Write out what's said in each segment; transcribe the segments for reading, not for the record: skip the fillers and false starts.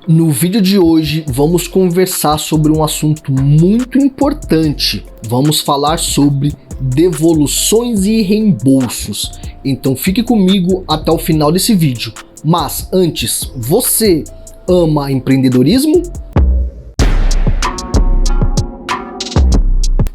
No vídeo de hoje vamos conversar sobre um assunto muito importante. Vamos falar sobre devoluções e reembolsos. Então fique comigo até o final desse vídeo. Mas antes, você ama empreendedorismo?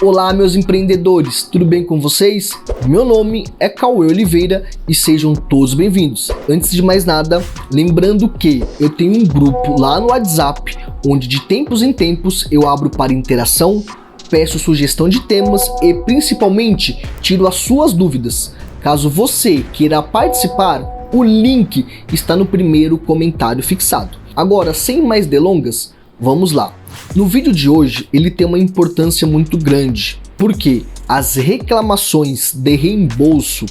Olá, meus empreendedores, tudo bem com vocês? Meu nome é Cauê Oliveira e sejam todos bem-vindos. Antes de mais nada, lembrando que eu tenho um grupo lá no WhatsApp, onde de tempos em tempos eu abro para interação, peço sugestão de temas e principalmente tiro as suas dúvidas. Caso você queira participar, o link está no primeiro comentário fixado. Agora, sem mais delongas, vamos lá. No vídeo de hoje, ele tem uma importância muito grande, porque as reclamações de reembolso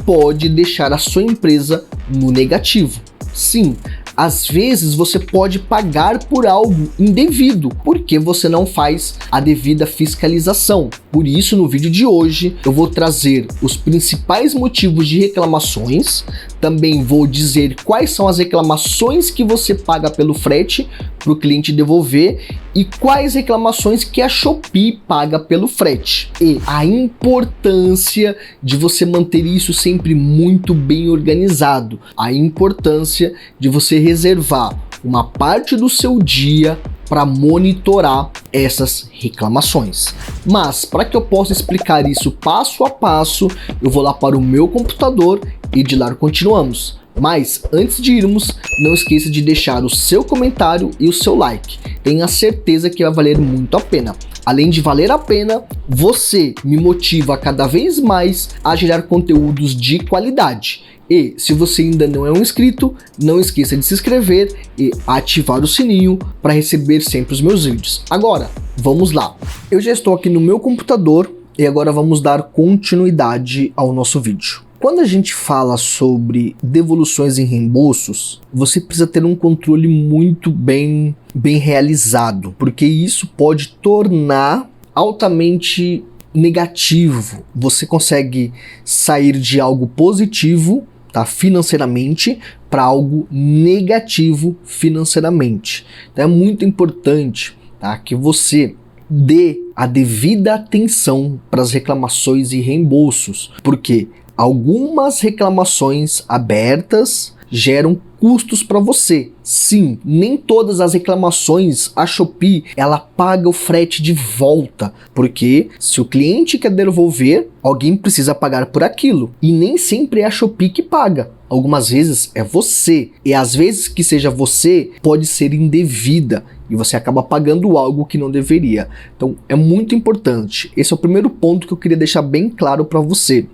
pode deixar a sua empresa no negativo. Sim, às vezes você pode pagar por algo indevido, porque você não faz a devida fiscalização. Por isso, no vídeo de hoje, eu vou trazer os principais motivos de reclamações, também vou dizer quais são as reclamações que você paga pelo frete para o cliente devolver e quais reclamações que a Shopee paga pelo frete. E a importância de você manter isso sempre muito bem organizado, a importância de você reservar uma parte do seu dia para monitorar essas reclamações. Mas para que eu possa explicar isso passo a passo, eu vou lá para o meu computador e de lá continuamos. Mas antes de irmos, não esqueça de deixar o seu comentário e o seu like. Tenha certeza que vai valer muito a pena. Além de valer a pena, você me motiva cada vez mais a gerar conteúdos de qualidade. E se você ainda não é um inscrito, não esqueça de se inscrever e ativar o sininho para receber sempre os meus vídeos. Agora, vamos lá. Eu já estou aqui no meu computador e agora vamos dar continuidade ao nosso vídeo. Quando a gente fala sobre devoluções e reembolsos, você precisa ter um controle muito bem realizado, porque isso pode tornar altamente negativo. Você consegue sair de algo positivo, tá, financeiramente, para algo negativo financeiramente. Então é muito importante, tá, que você dê a devida atenção para as reclamações e reembolsos, porque algumas reclamações abertas geram custos para você. Sim, nem todas as reclamações a Shopee ela paga o frete de volta, porque se o cliente quer devolver, alguém precisa pagar por aquilo. E nem sempre é a Shopee que paga. Algumas vezes é você. E às vezes que seja você, pode ser indevida. E você acaba pagando algo que não deveria. Então é muito importante. Esse é o primeiro ponto que eu queria deixar bem claro para você.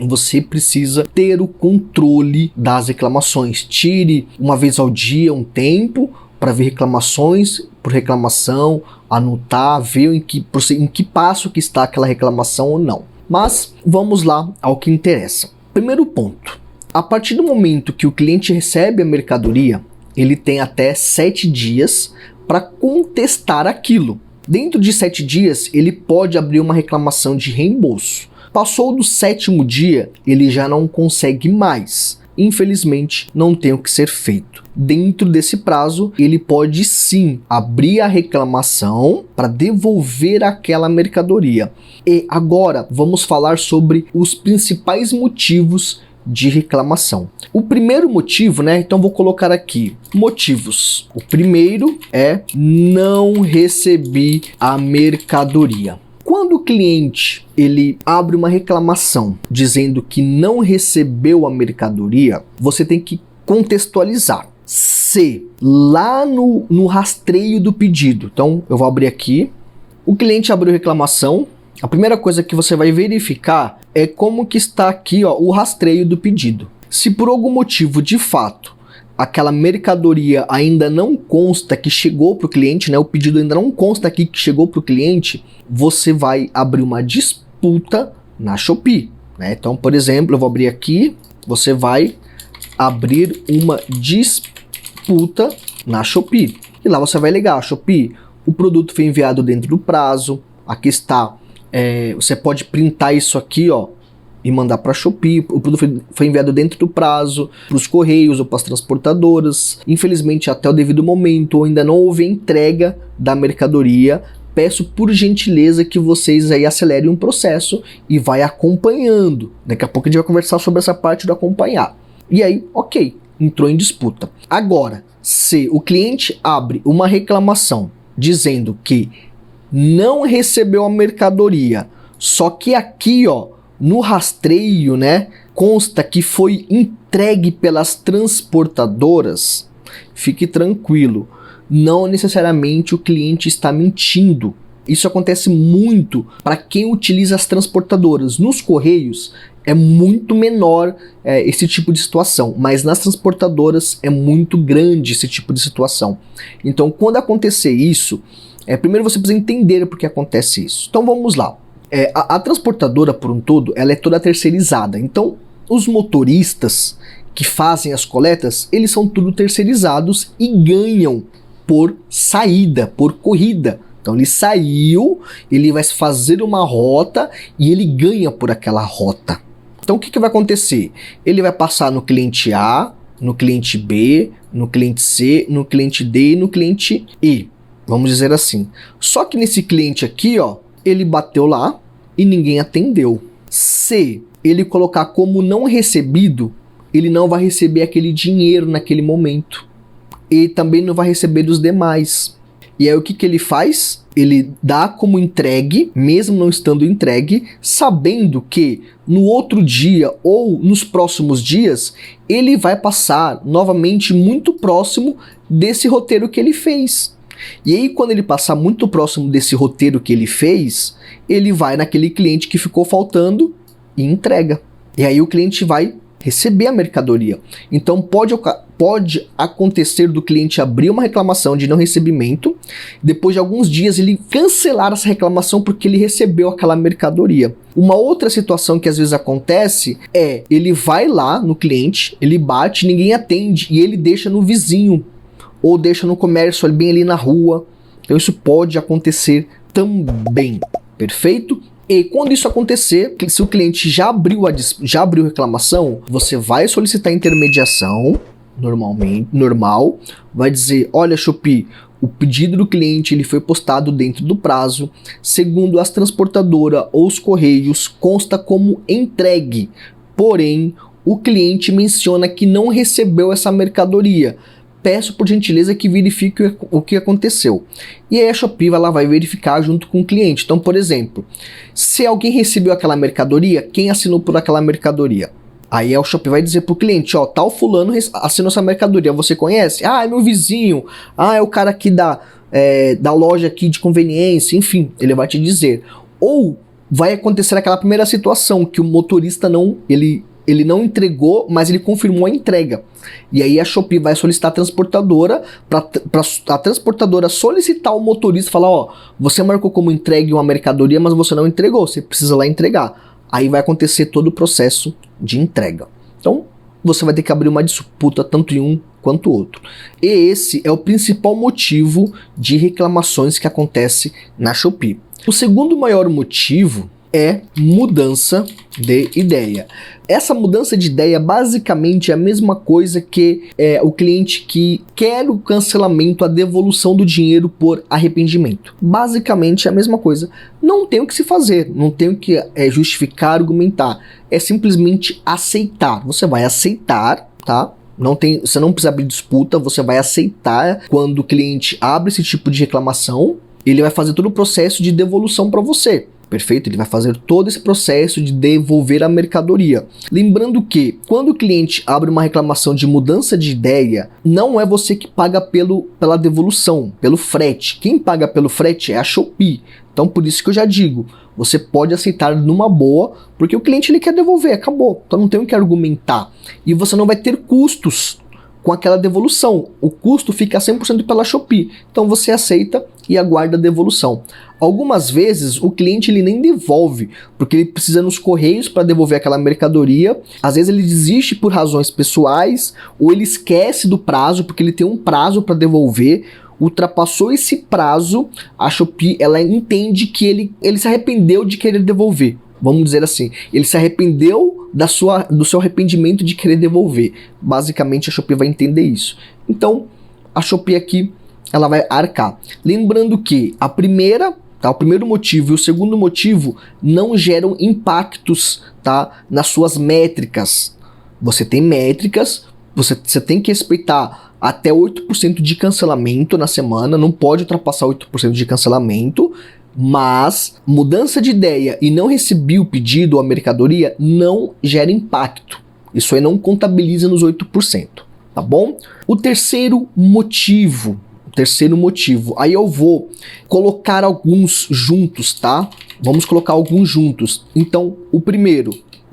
Você precisa ter o controle das reclamações. Tire uma vez ao dia um tempo para ver reclamações por reclamação, anotar, ver em que passo que está aquela reclamação ou não. Mas vamos lá ao que interessa. Primeiro ponto. A partir do momento que o cliente recebe a mercadoria, ele tem até 7 dias para contestar aquilo. Dentro de 7 dias, ele pode abrir uma reclamação de reembolso. Passou do 7º dia, ele já não consegue mais. Infelizmente, não tem o que ser feito. Dentro desse prazo, ele pode sim abrir a reclamação para devolver aquela mercadoria. E agora, vamos falar sobre os principais motivos de reclamação. O primeiro motivo, né? Então vou colocar aqui motivos. O primeiro é não recebi a mercadoria. Quando o cliente ele abre uma reclamação dizendo que não recebeu a mercadoria, você tem que contextualizar. Se lá no rastreio do pedido, então eu vou abrir aqui, o cliente abriu reclamação, a primeira coisa que você vai verificar é como que está aqui, ó, o rastreio do pedido. Se por algum motivo, de fato, aquela mercadoria ainda não consta que chegou para o cliente, né? O pedido ainda não consta aqui que chegou para o cliente, você vai abrir uma disputa na Shopee, né? Então, por exemplo, eu vou abrir aqui, você vai abrir uma disputa na Shopee. E lá você vai ligar, Shopee, o produto foi enviado dentro do prazo, aqui está, você pode printar isso aqui, ó, e mandar para a Shopee. O produto foi enviado dentro do prazo, para os correios ou para as transportadoras. Infelizmente, até o devido momento, ainda não houve entrega da mercadoria. Peço por gentileza que vocês aí acelerem um processo e vai acompanhando. Daqui a pouco a gente vai conversar sobre essa parte do acompanhar. E aí, ok, entrou em disputa. Agora, se o cliente abre uma reclamação dizendo que não recebeu a mercadoria, só que aqui, ó, no rastreio, né, consta que foi entregue pelas transportadoras, fique tranquilo, não necessariamente o cliente está mentindo. Isso acontece muito para quem utiliza as transportadoras. Nos correios é muito menor esse tipo de situação, mas nas transportadoras é muito grande esse tipo de situação. Então, quando acontecer isso, primeiro você precisa entender por que acontece isso. Então vamos lá. A transportadora, por um todo, ela é toda terceirizada. Então, os motoristas que fazem as coletas, eles são tudo terceirizados e ganham por saída, por corrida. Então ele saiu, ele vai fazer uma rota e ele ganha por aquela rota. Então o que vai acontecer? Ele vai passar no cliente A, no cliente B, no cliente C, no cliente D e no cliente E. Vamos dizer assim. Só que nesse cliente aqui, ó, ele bateu lá e ninguém atendeu. Se ele colocar como não recebido, ele não vai receber aquele dinheiro naquele momento. E também não vai receber dos demais. E aí o que ele faz? Ele dá como entregue, mesmo não estando entregue, sabendo que no outro dia ou nos próximos dias, ele vai passar novamente muito próximo desse roteiro que ele fez. E aí quando ele passar muito próximo desse roteiro que ele fez, ele vai naquele cliente que ficou faltando e entrega. E aí o cliente vai receber a mercadoria. Então pode acontecer do cliente abrir uma reclamação de não recebimento, depois de alguns dias ele cancelar essa reclamação porque ele recebeu aquela mercadoria. Uma outra situação que às vezes acontece é, ele vai lá no cliente, ele bate, ninguém atende e ele deixa no vizinho ou deixa no comércio bem ali na rua. Então isso pode acontecer também, perfeito? E quando isso acontecer, se o cliente já abriu reclamação, você vai solicitar intermediação, normal, vai dizer, olha Shopee, o pedido do cliente ele foi postado dentro do prazo, segundo as transportadoras ou os correios, consta como entregue, porém o cliente menciona que não recebeu essa mercadoria. Peço por gentileza que verifique o que aconteceu. E aí a Shopee vai verificar junto com o cliente. Então, por exemplo, se alguém recebeu aquela mercadoria, quem assinou por aquela mercadoria? Aí a Shopee vai dizer pro cliente, ó, tal fulano assinou essa mercadoria, você conhece? Ah, é meu vizinho, ah, é o cara aqui da loja aqui de conveniência, enfim, ele vai te dizer. Ou vai acontecer aquela primeira situação, que o motorista ele não entregou, mas ele confirmou a entrega. E aí a Shopee vai solicitar a transportadora, para a transportadora solicitar o motorista e falar, ó, você marcou como entregue uma mercadoria, mas você não entregou, você precisa lá entregar. Aí vai acontecer todo o processo de entrega. Então, você vai ter que abrir uma disputa tanto em um quanto outro. E esse é o principal motivo de reclamações que acontece na Shopee. O segundo maior motivo é mudança de ideia. Essa mudança de ideia basicamente é a mesma coisa que o cliente que quer o cancelamento, a devolução do dinheiro por arrependimento. Basicamente é a mesma coisa. Não tem o que se fazer, não tem o que justificar, argumentar. É simplesmente aceitar. Você vai aceitar, tá? Você não precisa abrir disputa, você vai aceitar quando o cliente abre esse tipo de reclamação, ele vai fazer todo o processo de devolução para você. Perfeito? Ele vai fazer todo esse processo de devolver a mercadoria. Lembrando que, quando o cliente abre uma reclamação de mudança de ideia, não é você que paga pela devolução, pelo frete. Quem paga pelo frete é a Shopee. Então, por isso que eu já digo, você pode aceitar numa boa, porque o cliente ele quer devolver, acabou. Então, não tem o que argumentar. E você não vai ter custos com aquela devolução. O custo fica 100% pela Shopee. Então você aceita e aguarda a devolução. Algumas vezes o cliente ele nem devolve, porque ele precisa nos correios para devolver aquela mercadoria. Às vezes ele desiste por razões pessoais, ou ele esquece do prazo, porque ele tem um prazo para devolver. Ultrapassou esse prazo, a Shopee ela entende que ele se arrependeu de querer devolver. Vamos dizer assim, ele se arrependeu do seu arrependimento de querer devolver. Basicamente a Shopee vai entender isso. Então a Shopee aqui, ela vai arcar. Lembrando que o primeiro motivo e o segundo motivo não geram impactos, tá, nas suas métricas. Você tem métricas, você tem que respeitar até 8% de cancelamento na semana, não pode ultrapassar 8% de cancelamento, mas mudança de ideia e não receber o pedido ou a mercadoria não gera impacto. Isso aí não contabiliza nos 8%, tá bom? O terceiro motivo, aí eu vou colocar alguns juntos, tá? Vamos colocar alguns juntos. Então, o primeiro,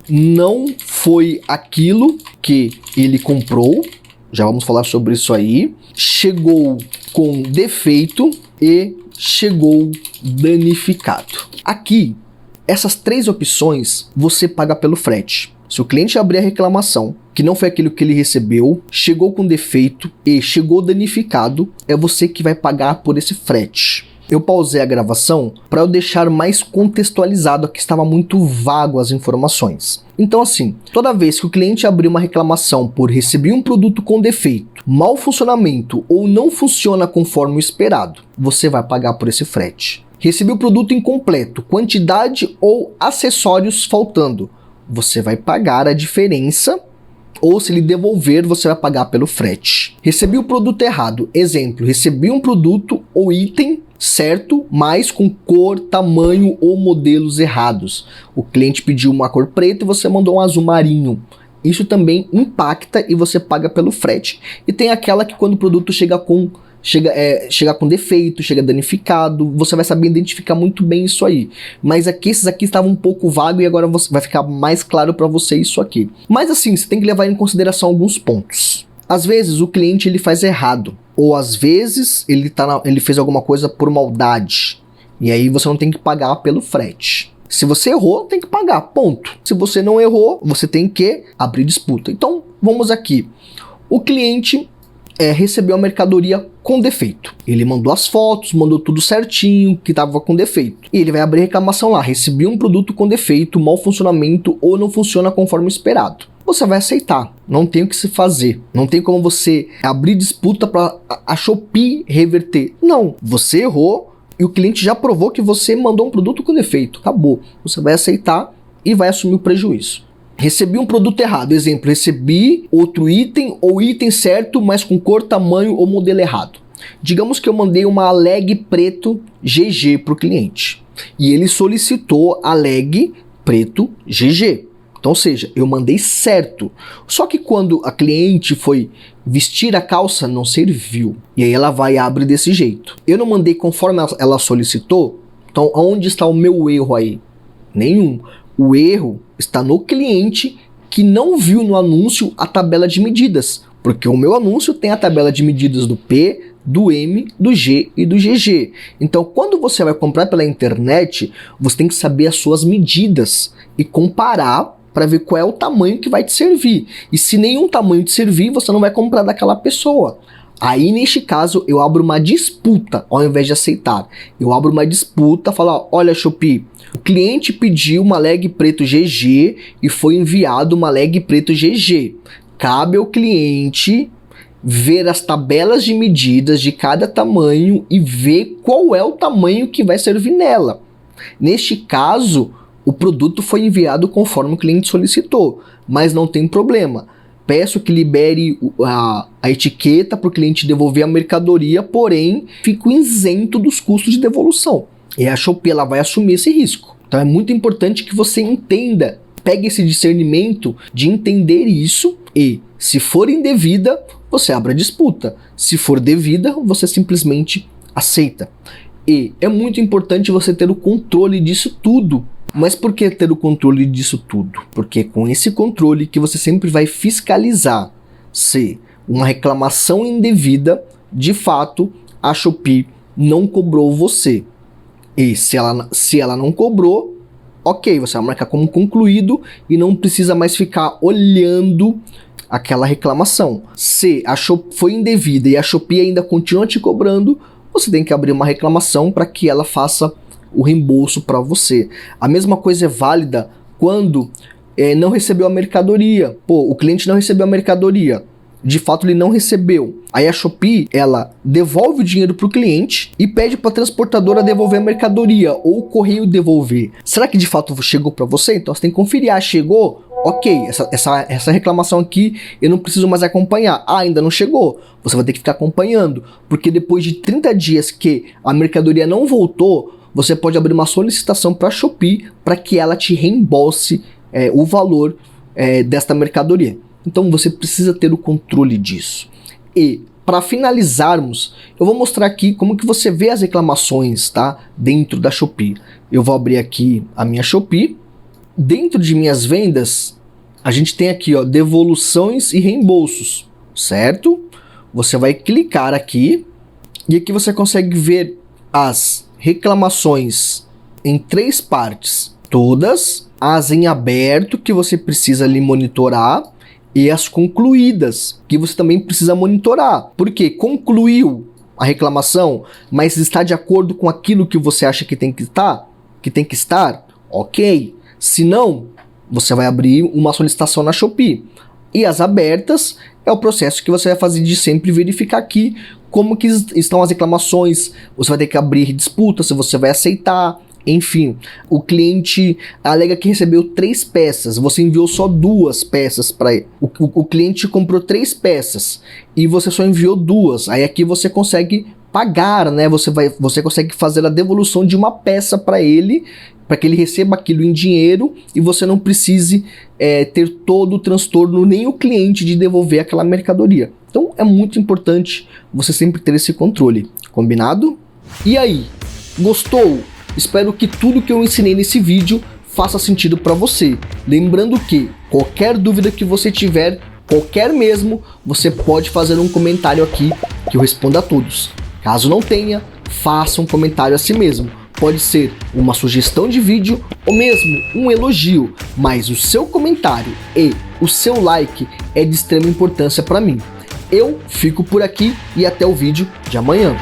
não foi aquilo que ele comprou, já vamos falar sobre isso aí. Chegou com defeito e chegou danificado. Aqui, essas 3 opções, você paga pelo frete. Se o cliente abrir a reclamação, que não foi aquilo que ele recebeu, chegou com defeito e chegou danificado, é você que vai pagar por esse frete. Eu pausei a gravação para eu deixar mais contextualizado, aqui estava muito vago as informações. Então assim, toda vez que o cliente abrir uma reclamação por receber um produto com defeito, mau funcionamento ou não funciona conforme o esperado, você vai pagar por esse frete. Receber o produto incompleto, quantidade ou acessórios faltando, você vai pagar a diferença, ou se ele devolver, você vai pagar pelo frete. Recebi o produto errado, exemplo, recebi um produto ou item certo, mas com cor, tamanho ou modelos errados. O cliente pediu uma cor preta e você mandou um azul marinho. Isso também impacta e você paga pelo frete. E tem aquela que quando o produto chega com defeito, chega danificado, você vai saber identificar muito bem isso aí. Mas aqui, esses aqui estavam um pouco vagos e agora vai ficar mais claro para você isso aqui. Mas assim, você tem que levar em consideração alguns pontos. Às vezes o cliente ele faz errado, ou às vezes ele fez alguma coisa por maldade, e aí você não tem que pagar pelo frete. Se você errou, tem que pagar, ponto. Se você não errou, você tem que abrir disputa. Então, vamos aqui. O cliente recebeu a mercadoria com defeito. Ele mandou as fotos, mandou tudo certinho, que estava com defeito. E ele vai abrir reclamação lá, recebi um produto com defeito, mau funcionamento ou não funciona conforme esperado. Você vai aceitar, não tem o que se fazer. Não tem como você abrir disputa para a Shopee reverter. Não, você errou e o cliente já provou que você mandou um produto com defeito. Acabou. Você vai aceitar e vai assumir o prejuízo. Recebi um produto errado, exemplo, recebi outro item ou item certo, mas com cor, tamanho ou modelo errado. Digamos que eu mandei uma leg preto GG para o cliente e ele solicitou a leg preto GG. Então, ou seja, eu mandei certo. Só que quando a cliente foi vestir a calça, não serviu. E aí ela vai e abre desse jeito. Eu não mandei conforme ela solicitou. Então, onde está o meu erro aí? Nenhum. O erro está no cliente que não viu no anúncio a tabela de medidas. Porque o meu anúncio tem a tabela de medidas do P, do M, do G e do GG. Então, quando você vai comprar pela internet, você tem que saber as suas medidas e comparar para ver qual é o tamanho que vai te servir. E se nenhum tamanho te servir, você não vai comprar daquela pessoa. Aí, neste caso, eu abro uma disputa ao invés de aceitar. Eu abro uma disputa, falar, olha, Shopee, o cliente pediu uma leg preto GG e foi enviado uma leg preto GG. Cabe ao cliente ver as tabelas de medidas de cada tamanho e ver qual é o tamanho que vai servir nela. Neste caso, o produto foi enviado conforme o cliente solicitou, mas não tem problema. Peço que libere a etiqueta para o cliente devolver a mercadoria, porém, fico isento dos custos de devolução. E a Shopee ela vai assumir esse risco. Então é muito importante que você entenda, pegue esse discernimento de entender isso e, se for indevida, você abre a disputa. Se for devida, você simplesmente aceita. E é muito importante você ter o controle disso tudo. Mas por que ter o controle disso tudo? Porque é com esse controle que você sempre vai fiscalizar se uma reclamação indevida, de fato, a Shopee não cobrou você. E se ela não cobrou, ok, você vai marcar como concluído e não precisa mais ficar olhando aquela reclamação. Se a Shopee foi indevida e a Shopee ainda continua te cobrando, você tem que abrir uma reclamação para que ela faça o reembolso para você. A mesma coisa é válida quando não recebeu a mercadoria. Pô, o cliente não recebeu a mercadoria. De fato ele não recebeu. Aí a Shopee, ela devolve o dinheiro para o cliente e pede para a transportadora devolver a mercadoria ou o correio devolver. Será que de fato chegou para você? Então você tem que conferir. Ah, chegou? Ok, essa reclamação aqui eu não preciso mais acompanhar. Ah, ainda não chegou. Você vai ter que ficar acompanhando, porque depois de 30 dias que a mercadoria não voltou, você pode abrir uma solicitação para a Shopee para que ela te reembolse o valor desta mercadoria. Então você precisa ter o controle disso. E para finalizarmos, eu vou mostrar aqui como que você vê as reclamações, tá? Dentro da Shopee. Eu vou abrir aqui a minha Shopee. Dentro de minhas vendas, a gente tem aqui, ó, devoluções e reembolsos, certo? Você vai clicar aqui e aqui você consegue ver as reclamações em 3 partes. Todas, as em aberto que você precisa ali monitorar e as concluídas que você também precisa monitorar. Porque concluiu a reclamação, mas está de acordo com aquilo que você acha que tem que estar, ok. Se não, você vai abrir uma solicitação na Shopee. E as abertas é o processo que você vai fazer de sempre verificar aqui como que estão as reclamações. Você vai ter que abrir disputa, se você vai aceitar. Enfim, o cliente alega que recebeu 3 peças, você enviou só 2 peças para ele. O cliente comprou 3 peças e você só enviou 2. Aí aqui você consegue pagar, né? Você consegue fazer a devolução de uma peça para ele, para que ele receba aquilo em dinheiro e você não precise ter todo o transtorno, nem o cliente, de devolver aquela mercadoria. Então é muito importante você sempre ter esse controle, combinado? E aí, gostou? Espero que tudo que eu ensinei nesse vídeo faça sentido para você. Lembrando que qualquer dúvida que você tiver, qualquer mesmo, você pode fazer um comentário aqui que eu respondo a todos. Caso não tenha, faça um comentário a si mesmo. Pode ser uma sugestão de vídeo ou mesmo um elogio, mas o seu comentário e o seu like é de extrema importância para mim. Eu fico por aqui e até o vídeo de amanhã.